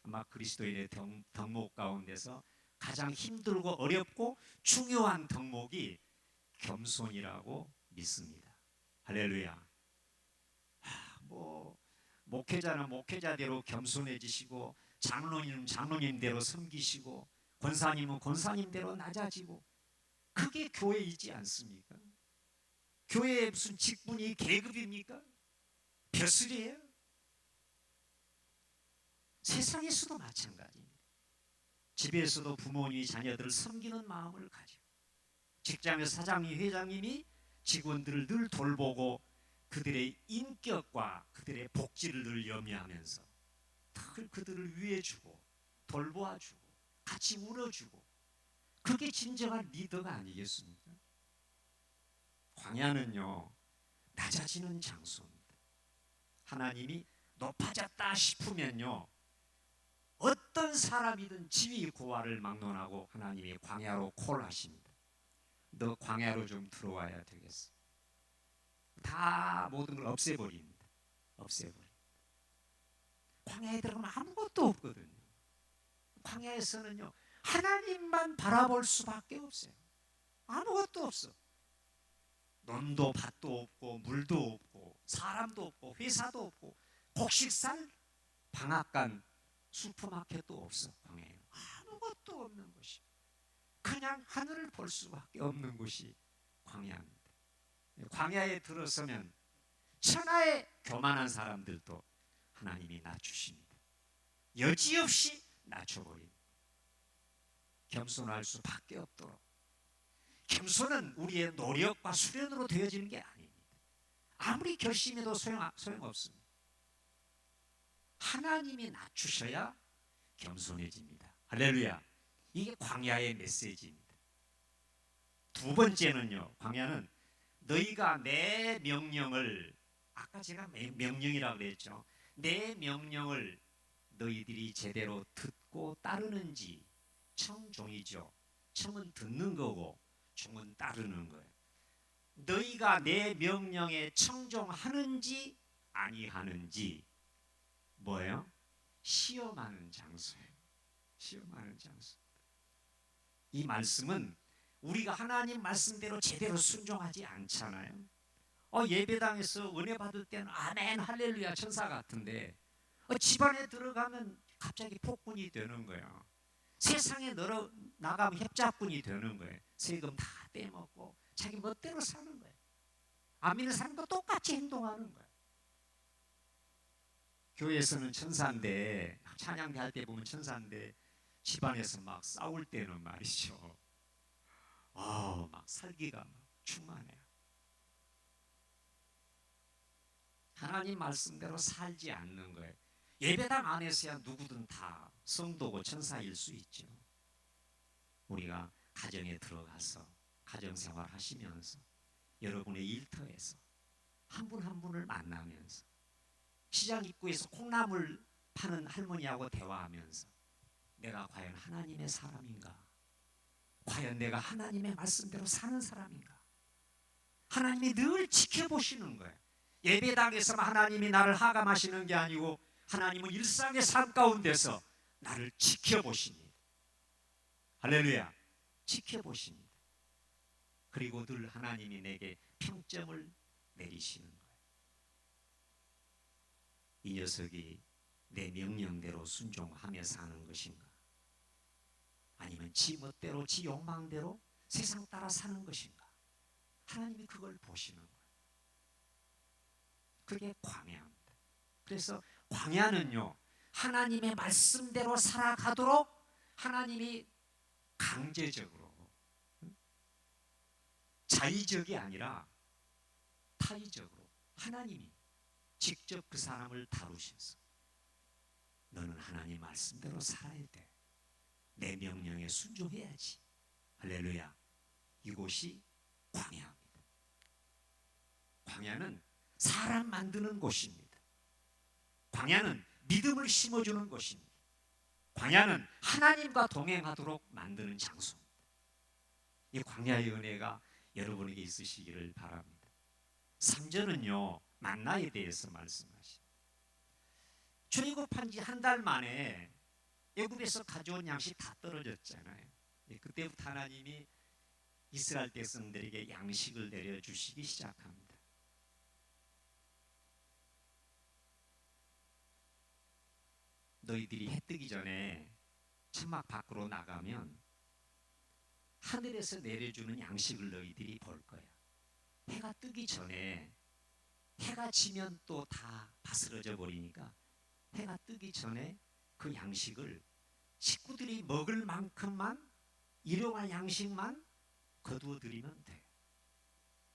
아마 그리스도인의 덕목 가운데서 가장 힘들고 어렵고 중요한 덕목이 겸손이라고 믿습니다. 할렐루야. 뭐 목회자는 목회자대로 겸손해지시고, 장로님은 장로님대로 섬기시고, 권사님은 권사님대로 낮아지고, 그게 교회이지 않습니까? 교회에 무슨 직분이 계급입니까? 벼슬이에요? 세상에서도 마찬가지입니다. 집에서도 부모님이 자녀들을 섬기는 마음을 가지고, 직장에서 사장님, 회장님이 직원들을 늘 돌보고 그들의 인격과 그들의 복지를 늘 염려하면서 늘 그들을 위해주고 돌보아주고 같이 울어주고, 그게 진정한 리더가 아니겠습니까? 광야는요 낮아지는 장소입니다. 하나님이 높아졌다 싶으면요 어떤 사람이든 지위 고하를 막론하고 하나님이 광야로 콜하십니다. 너 광야로 좀 들어와야 되겠어. 다 모든 걸 없애버립니다. 없애버립니다. 광야에 들어가면 아무것도 없거든요. 광야에서는요 하나님만 바라볼 수밖에 없어요. 아무것도 없어. 논도 밭도 없고 물도 없고 사람도 없고 회사도 없고 곡식살 방앗간 슈퍼마켓도 없어. 광야에 아무것도 없는 곳이, 그냥 하늘을 볼 수밖에 없는 곳이 광야입니다. 광야에 들어서면 천하의 교만한 사람들도 하나님이 낮추십니다. 여지없이 낮춰버립니다. 겸손할 수밖에 없도록. 겸손은 우리의 노력과 수련으로 되어지는 게 아닙니다. 아무리 결심해도 소용없습니다. 하나님이 낮추셔야 겸손해집니다. 할렐루야. 이게 광야의 메시지입니다. 두 번째는요, 광야는 너희가 내 명령을, 아까 제가 명령이라고 그랬죠. 내 명령을 너희들이 제대로 듣고 따르는지. 청종이죠. 청은 듣는 거고 종은 따르는 거예요. 너희가 내 명령에 청종하는지 아니하는지 뭐예요? 시험하는 장소예요. 시험하는 장소. 이 말씀은 우리가 하나님 말씀대로 제대로 순종하지 않잖아요. 예배당에서 은혜 받을 때는 아멘 할렐루야 천사 같은데 집안에 들어가면 갑자기 폭군이 되는 거예요. 세상에 나가면 협잡군이 되는 거예요. 세금 다 떼먹고 자기 멋대로 사는 거예요. 안 믿는 사람과 똑같이 행동하는 거예요. 교회에서는 천사인데, 찬양대 할 때 보면 천사인데 집안에서 막 싸울 때는 말이죠, 막 살기가 막 충만해요. 하나님 말씀대로 살지 않는 거예요. 예배당 안에서야 누구든 다 성도고 천사일 수 있죠. 우리가 가정에 들어가서 가정생활 하시면서 여러분의 일터에서 한 분 한 분을 만나면서 시장 입구에서 콩나물 파는 할머니하고 대화하면서 내가 과연 하나님의 사람인가? 과연 내가 하나님의 말씀대로 사는 사람인가? 하나님이 늘 지켜보시는 거예요. 예배당에서만 하나님이 나를 하감하시는 게 아니고 하나님은 일상의 삶 가운데서 나를 지켜보십니다. 할렐루야. 지켜보십니다. 그리고 늘 하나님이 내게 평점을 내리시는 거예요. 이 녀석이 내 명령대로 순종하며 사는 것인가? 아니면 지 멋대로 지 욕망대로 세상 따라 사는 것인가? 하나님이 그걸 보시는 거예요. 그게 광야입니다. 그래서 광야는요, 하나님의 말씀대로 살아가도록 하나님이 강제적으로, 자의적이 아니라 타의적으로 하나님이 직접 그 사람을 다루셔서 너는 하나님 말씀대로 살아야 돼. 내 명령에 순종해야지. 할렐루야. 이곳이 광야입니다. 광야는 사람 만드는 곳입니다. 광야는 믿음을 심어주는 곳입니다. 광야는 하나님과 동행하도록 만드는 장소입니다. 이 광야의 은혜가 여러분에게 있으시기를 바랍니다. 3절은요, 만나에 대해서 말씀하십니다. 출애굽한 지 한 달 만에 애굽에서 가져온 양식 다 떨어졌잖아요. 그때부터 하나님이 이스라엘 백성들에게 양식을 내려주시기 시작합니다. 너희들이 해 뜨기 전에 천막 밖으로 나가면 하늘에서 내려주는 양식을 너희들이 볼 거야. 해가 뜨기 전에, 해가 지면 또 다 바스러져 버리니까 해가 뜨기 전에 그 양식을 식구들이 먹을 만큼만, 일용할 양식만 거두어 드리면 돼.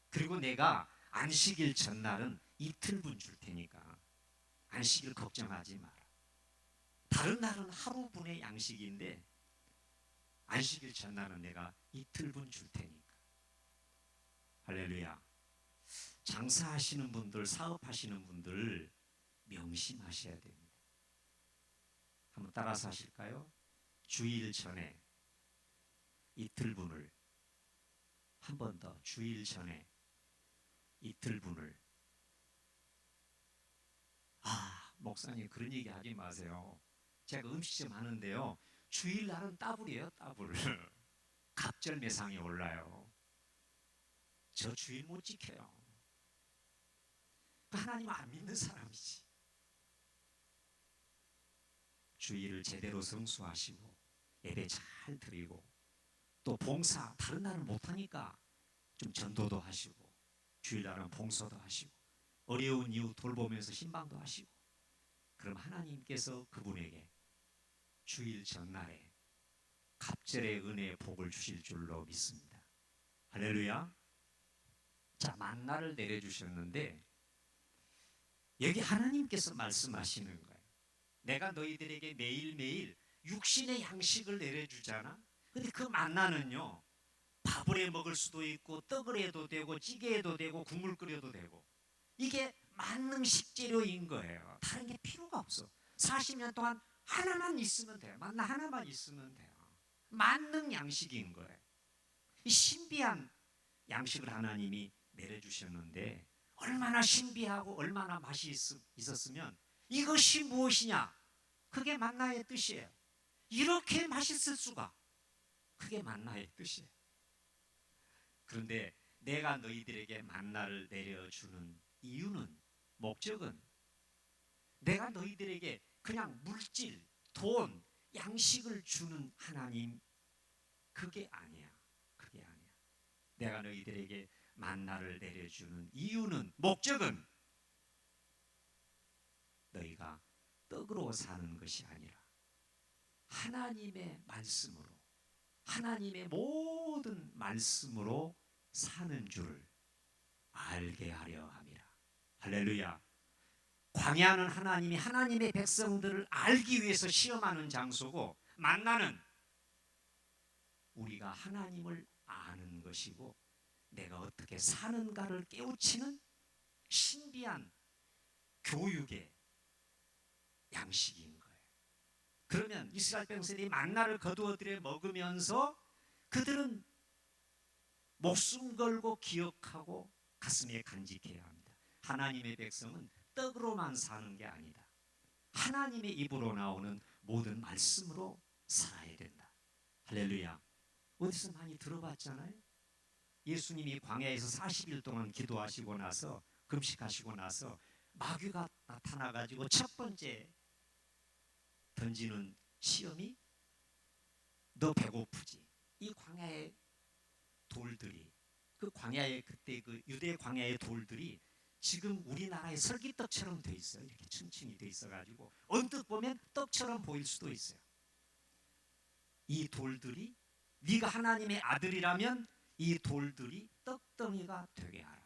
그리고 내가 안식일 전날은 이틀분 줄 테니까 안식일 걱정하지 마라. 다른 날은 하루분의 양식인데 안식일 전날은 내가 이틀분 줄 테니까. 할렐루야. 장사하시는 분들, 사업하시는 분들 명심하셔야 됩니다. 한번 따라서 하실까요? 주일 전에 이틀분을, 한 번 더, 주일 전에 이틀분을. 목사님 그런 얘기 하지 마세요. 제가 음식점 하는데요, 주일날은 따블이에요, 따블. 갑절매상이 올라요. 저 주일 못 지켜요. 하나님 안 믿는 사람이지. 주일을 제대로 성수하시고 예배 잘 드리고 또 봉사, 다른 날은 못하니까 좀 전도도 하시고 주일날은 봉사도 하시고 어려운 이웃 돌보면서 신방도 하시고, 그럼 하나님께서 그분에게 주일 전날에 갑절의 은혜의 복을 주실 줄로 믿습니다. 할렐루야. 자, 만나를 내려주셨는데 여기 하나님께서 말씀하시는 거예요. 내가 너희들에게 매일매일 육신의 양식을 내려주잖아. 근데 그 만나는요, 밥을 해 먹을 수도 있고 떡을 해도 되고 찌개 해도 되고 국물 끓여도 되고, 이게 만능 식재료인 거예요. 다른 게 필요가 없어. 40년 동안 하나만 있으면 돼요. 만나 하나만 있으면 돼요. 만능 양식인 거예요. 이 신비한 양식을 하나님이 내려주셨는데 얼마나 신비하고 얼마나 맛이 있었으면 이것이 무엇이냐? 그게 만나의 뜻이에요. 이렇게 맛있을 수가. 그게 만나의 뜻이에요. 그런데 내가 너희들에게 만나를 내려주는 이유는, 목적은 내가 너희들에게 그냥 물질, 돈, 양식을 주는 하나님, 그게 아니야. 그게 아니야. 내가 너희들에게 만나를 내려주는 이유는, 목적은 너희가 떡으로 사는 것이 아니라 하나님의 말씀으로, 하나님의 모든 말씀으로 사는 줄을 알게 하려 함이라. 할렐루야. 광야는 하나님이 하나님의 백성들을 알기 위해서 시험하는 장소고, 만나는 우리가 하나님을 아는 것이고 내가 어떻게 사는가를 깨우치는 신비한 교육의 양식인 거예요. 그러면 이스라엘 백성들이 만나를 거두어들여 먹으면서 그들은 목숨 걸고 기억하고 가슴에 간직해야 합니다. 하나님의 백성은 떡으로만 사는 게 아니다. 하나님의 입으로 나오는 모든 말씀으로 살아야 된다. 할렐루야. 어디서 많이 들어봤잖아요. 예수님이 광야에서 40일 동안 기도하시고 나서 금식하시고 나서 마귀가 나타나가지고 첫 번째 던지는 시험이 너 배고프지? 이 광야의 돌들이 그 광야의 그때 그 유대 광야의 돌들이 지금 우리나라의 설기떡처럼 돼 있어요. 이렇게 층층이 돼 있어가지고 언뜻 보면 떡처럼 보일 수도 있어요. 이 돌들이 네가 하나님의 아들이라면 이 돌들이 떡덩이가 되게 하라.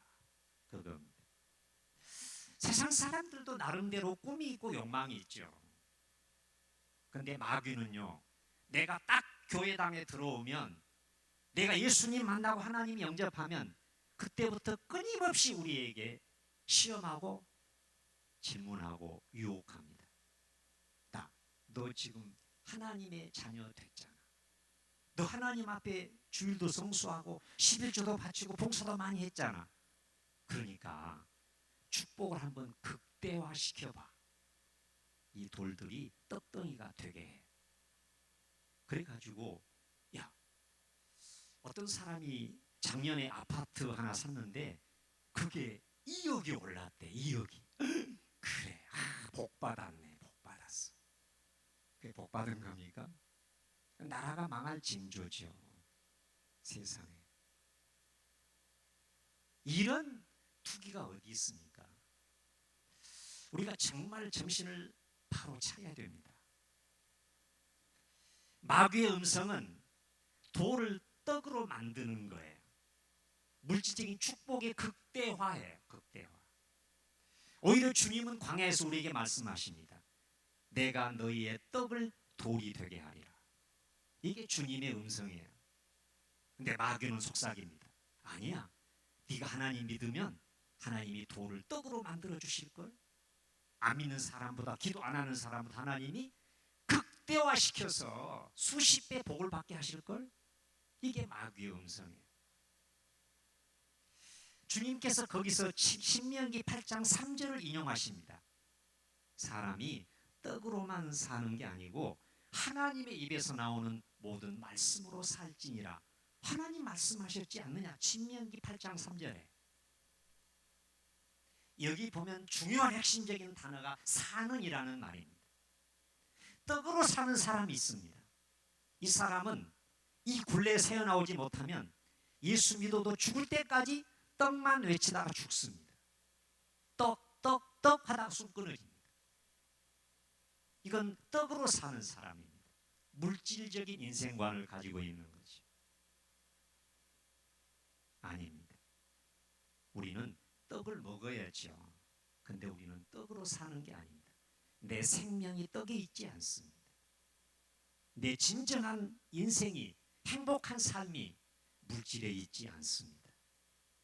그겁니다. 세상 사람들도 나름대로 꿈이 있고 욕망이 있죠. 근데 마귀는요, 내가 딱 교회당에 들어오면, 내가 예수님 만나고 하나님 영접하면 그때부터 끊임없이 우리에게 시험하고 질문하고 유혹합니다. 너 지금 하나님의 자녀 됐잖아. 너 하나님 앞에 주일도 성수하고 11조도 바치고 봉사도 많이 했잖아. 그러니까 축복을 한번 극대화시켜봐. 이 돌들이 떡덩이가 되게 해. 그래가지고 야, 어떤 사람이 작년에 아파트 하나 샀는데 그게 2억이 올랐대. 2억이. 그래, 복 받았네. 복 받았어. 그게 복 받은 겁니까? 나라가 망할 징조죠. 세상에. 이런 투기가 어디 있습니까? 우리가 정말 정신을 바로 차려야 됩니다. 마귀의 음성은 돌을 떡으로 만드는 거예요. 물질적인 축복의 극대화예요. 극대화. 오히려 주님은 광야에서 우리에게 말씀하십니다. 내가 너희의 떡을 돌이 되게 하리라. 이게 주님의 음성이에요. 근데 마귀는 속삭입니다. 아니야. 네가 하나님 믿으면 하나님이 돌을 떡으로 만들어 주실걸. 안 믿는 사람보다, 기도 안 하는 사람보다 하나님이 극대화시켜서 수십 배 복을 받게 하실걸. 이게 마귀의 음성이에요. 주님께서 거기서 신명기 8장 3절을 인용하십니다. 사람이 떡으로만 사는 게 아니고 하나님의 입에서 나오는 모든 말씀으로 살지니라. 하나님 말씀하셨지 않느냐? 신명기 8장 3절에. 여기 보면 중요한 핵심적인 단어가 사는이라는 말입니다. 떡으로 사는 사람이 있습니다. 이 사람은 이 굴레에 새어나오지 못하면 예수 믿어도 죽을 때까지 떡만 외치다가 죽습니다. 떡, 떡, 떡 하다가 숨 끊어집니다. 이건 떡으로 사는 사람입니다. 물질적인 인생관을 가지고 있는 거죠. 아닙니다. 우리는 떡을 먹어야죠. 근데 우리는 떡으로 사는 게 아닙니다. 내 생명이 떡에 있지 않습니다. 내 진정한 인생이, 행복한 삶이 물질에 있지 않습니다.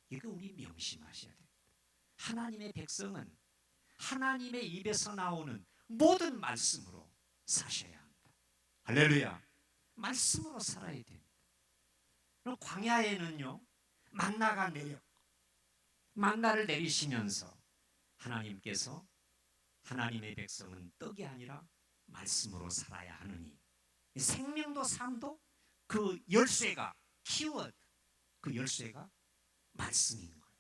이거 우리 명심하셔야 됩니다. 하나님의 백성은 하나님의 입에서 나오는 모든 말씀으로 사셔야 합니다. 할렐루야. 말씀으로 살아야 됩니다. 그럼 광야에는요, 만나가 내려, 만나를 내리시면서 하나님께서 하나님의 백성은 떡이 아니라 말씀으로 살아야 하느니, 생명도 삶도 그 열쇠가, 키워드, 그 열쇠가 말씀인 거예요.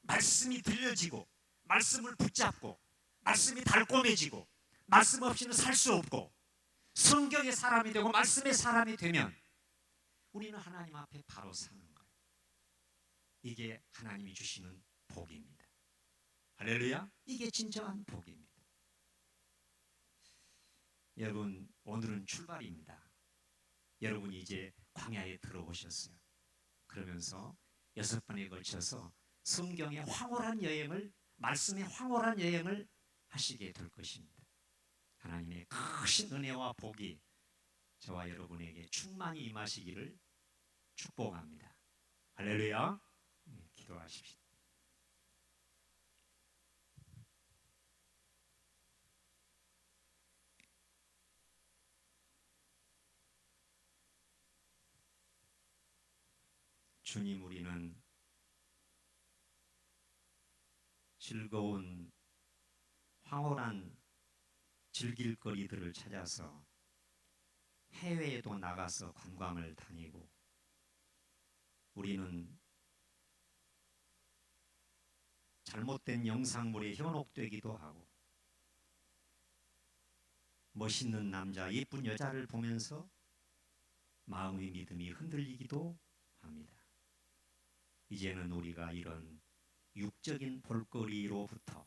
말씀이 들려지고, 말씀을 붙잡고, 말씀이 달콤해지고, 말씀 없이는 살 수 없고, 성경의 사람이 되고 말씀의 사람이 되면 우리는 하나님 앞에 바로 사는 거예요. 이게 하나님이 주시는 복입니다. 할렐루야. 이게 진정한 복입니다. 여러분, 오늘은 출발입니다. 여러분이 이제 광야에 들어오셨어요. 그러면서 6번에 걸쳐서 성경의 황홀한 여행을, 말씀의 황홀한 여행을 하시게 될 것입니다. 하나님의 크신 은혜와 복이 저와 여러분에게 충만히 임하시기를 축복합니다. 할렐루야. 기도하십시오. 주님, 우리는 즐거운 황홀한 즐길 거리들을 찾아서 해외에도 나가서 관광을 다니고, 우리는 잘못된 영상물에 현혹되기도 하고, 멋있는 남자, 예쁜 여자를 보면서 마음의 믿음이 흔들리기도 합니다. 이제는 우리가 이런 육적인 볼거리로부터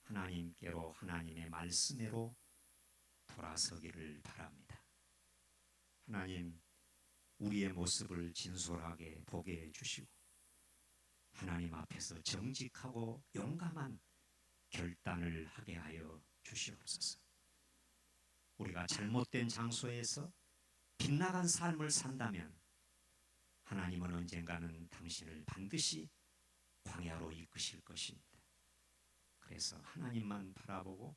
하나님께로, 하나님의 말씀으로 돌아서기를 바랍니다. 하나님, 우리의 모습을 진솔하게 보게 해주시고 하나님 앞에서 정직하고 용감한 결단을 하게 하여 주시옵소서. 우리가 잘못된 장소에서 빗나간 삶을 산다면 하나님은 언젠가는 당신을 반드시 광야로 이끄실 것입니다. 그래서 하나님만 바라보고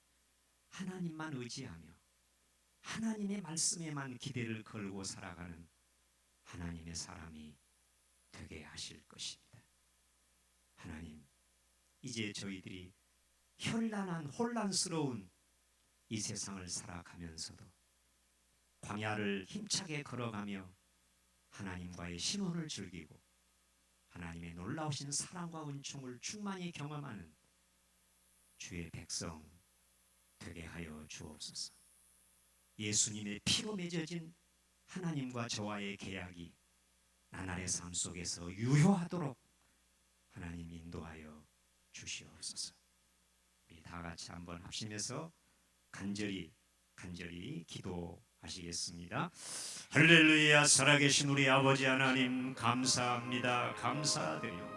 하나님만 의지하며 하나님의 말씀에만 기대를 걸고 살아가는 하나님의 사람이 되게 하실 것입니다. 하나님, 이제 저희들이 현란한 혼란스러운 이 세상을 살아가면서도 광야를 힘차게 걸어가며 하나님과의 신혼을 즐기고 하나님의 놀라우신 사랑과 은총을 충만히 경험하는 주의 백성 되게 하여 주옵소서. 예수님의 피로 맺어진 하나님과 저와의 계약이 나날의 삶 속에서 유효하도록 하나님 인도하여 주시옵소서. 우리 다 같이 한번 합심해서 간절히 기도하시겠습니다. 할렐루야. 살아계신 우리 아버지 하나님, 감사합니다. 감사드립니다.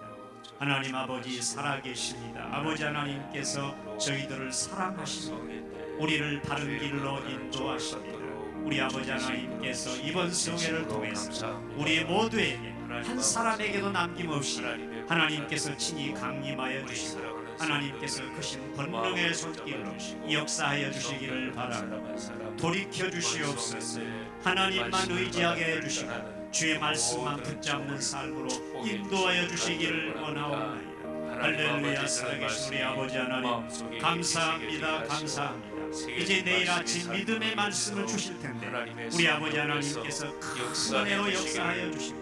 하나님 아버지, 살아계십니다. 아버지 하나님께서 저희들을 사랑하시고 우리를 바른 길로 인도하십니다. 우리 아버지 하나님께서 이번 성회를 통해서 우리 모두에게 한 사람에게도 남김없이 하나님께서 친히 강림하여 주시고 하나님께서 크신 권능의 손길로 역사하여 주시기를 바랍니다. 돌이켜 주시옵소서. 하나님만 의지하게 해주시고 주의 말씀만 붙잡는 삶으로 인도하여 주시기를 원하옵나이다. 할렐루야. 살아계신 우리 아버지 하나님, 감사합니다. 감사합니다. 이제 내일 아침 믿음의 말씀을 주실 텐데 우리 아버지 하나님께서 큰 은혜로 역사하여 주시고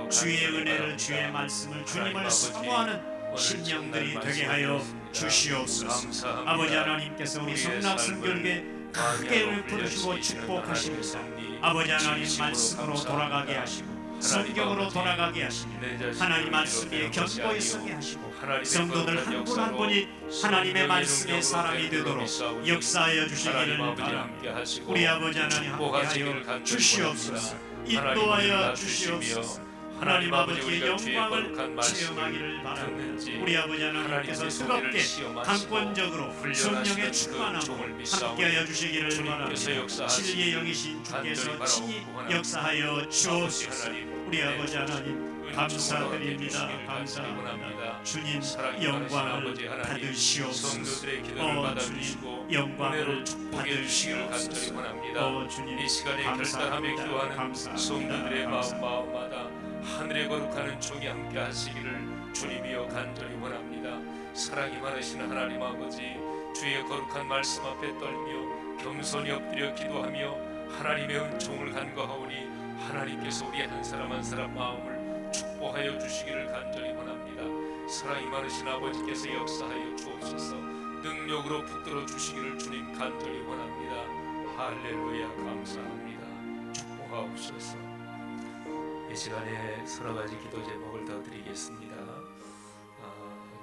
주의 은혜를, 주의 말씀을, 주님을 사모하는 심령들이 되게 하여 주시옵소서. 아버지 하나님께서 우리 성락성결계 크게 부르시고 축복하십니다. 아버지 하나님 말씀으로 돌아가게 하시고 성경으로 돌아가게 하시며 하나님 말씀에 견고히 서게 하시고 성도들 한 분 한 분이 하나님의 말씀의 사람이 되도록 역사하여 주시기를 바랍니다. 우리 아버지 하나님 함께하여 주시옵소서. 인도하여 주시옵소서. 하나님 아버지의 영광을 체험하기를 바랍니다. 우리 아버지 하나님께서 뜨겁게 강권적으로 성령의 충만함을 함께하여 주시기를 바랍니다. 진리의 영이신 주께서 친히 역사하여 주옵소서. 우리 아버지 하나님 감사드립니다. 감사합니다. 주님 영광을 받으시옵소서. 주님 영광을 받으시옵소서. 주님 이 시간에 결단하며 기도하는 성도들의 마음마다 하늘에 거룩한 종이 함께 하시기를 주님이여 간절히 원합니다. 사랑이 많으신 하나님 아버지, 주의 거룩한 말씀 앞에 떨며 겸손히 엎드려 기도하며 하나님의 은총을 간구하오니 하나님께서 우리 한 사람 한 사람 마음을 축복하여 주시기를 간절히 원합니다. 사랑이 많으신 아버지께서 역사하여 주옵소서. 능력으로 붙들어 주시기를 주님 간절히 원합니다. 할렐루야. 감사합니다. 축복하옵소서. 이 시간에 서로 가지 기도 제목을 더 드리겠습니다.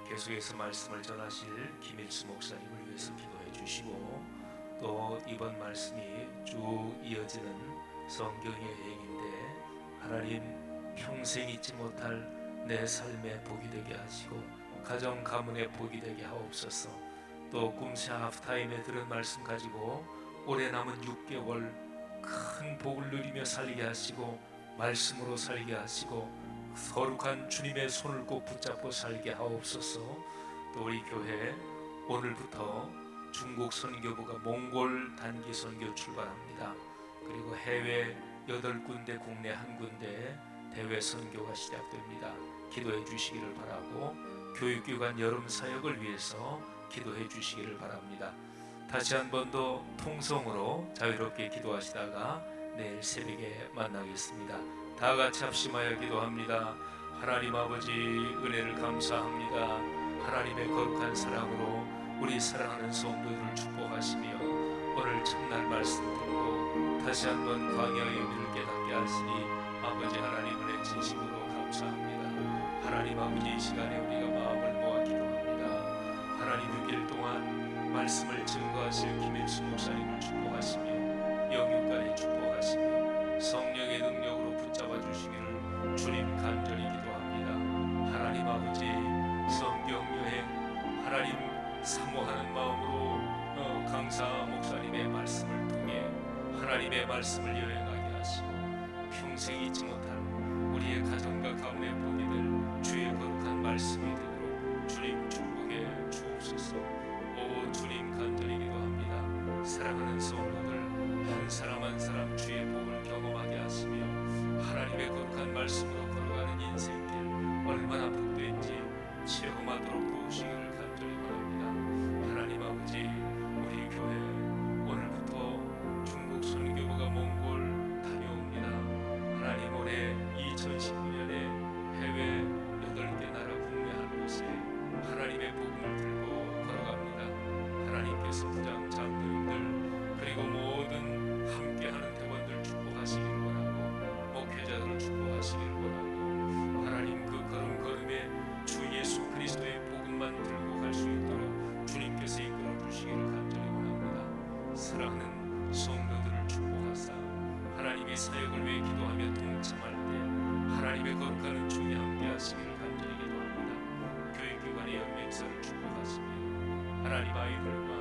계속해서 말씀을 전하실 김일수 목사님을 위해서 기도해 주시고, 또 이번 말씀이 쭉 이어지는 성경의 여행인데 하나님 평생 잊지 못할 내 삶의 복이 되게 하시고 가정 가문의 복이 되게 하옵소서. 또 꿈새 하프타임에 들은 말씀 가지고 올해 남은 6개월 큰 복을 누리며 살게 하시고 말씀으로 살게 하시고 거룩한 주님의 손을 꼭 붙잡고 살게 하옵소서. 또 우리 교회 오늘부터 중국 선교부가 몽골 단기 선교 출발합니다. 그리고 해외 8군데, 국내 1군데 해외 선교가 시작됩니다. 기도해 주시기를 바라고 교육기관 여름 사역을 위해서 기도해 주시기를 바랍니다. 다시 한 번 더 통성으로 자유롭게 기도하시다가 내일 새벽에 만나겠습니다. 다 같이 합심하여 기도합니다. 하나님 아버지, 은혜를 감사합니다. 하나님의 거룩한 사랑으로 우리 사랑하는 성도들을 축복하시며 오늘 첫날 말씀 듣고 다시 한번 광야의 의미를 깨닫게 하시니 아버지 하나님 은혜 진심으로 감사합니다. 하나님 아버지, 이 시간에 우리가 마음을 모아 기도합니다. 하나님 6일 동안 말씀을 증거하실 김일수 목사님을 축복하시며 영육간에 축복하시며 성령의 능력으로 붙잡아 주시기를 주님 간절히 기도합니다. 하나님 아버지, 성경 여행 하나님 사모하는 마음으로 강사 목사님의 말씀을 통해 하나님의 말씀을 여행하게 하시고 평생 잊지 못할 우리의 가정과 가문에 복이 될 주의 거룩한 말씀이 되도록 주님 축복해 주옵소서. 오 주님 간절히 기도합니다. 사랑하는 성도들 한 사람 한 사람 주의 복을 경험하게 하시며 하나님의 거룩한 말씀으로 걸어가는 인생길 얼마나 복된지 체험하도록 도우시기를 간절히 바랍니다. 하나님 아버지, 우리 교회 오늘부터 중국 선교부가 몽골 다녀옵니다. 하나님 올해 2019년에 해외 8개 나라 국내 한 곳에 하나님의 복음을 들고 걸어갑니다. 하나님께서 부장 장로님들 그리고 모든 함께하는 대원들 축복하시기를 원하고 목회자들을 축복하시기를 원하고 하나님 그 걸음걸음에 주 예수 그리스도의 복음만 들고 갈 수 있도록 주님께서 이끌어 주시기를 간절히 원합니다. 사랑하는 성도들을 축복하사 하나님의 사역을 위해 기도하며 동참할 때 하나님의 거룩한 은총이 함께 하시기를 간절히 기도합니다. 교육기관의 연맹사를 축복하시며 하나님 아이들과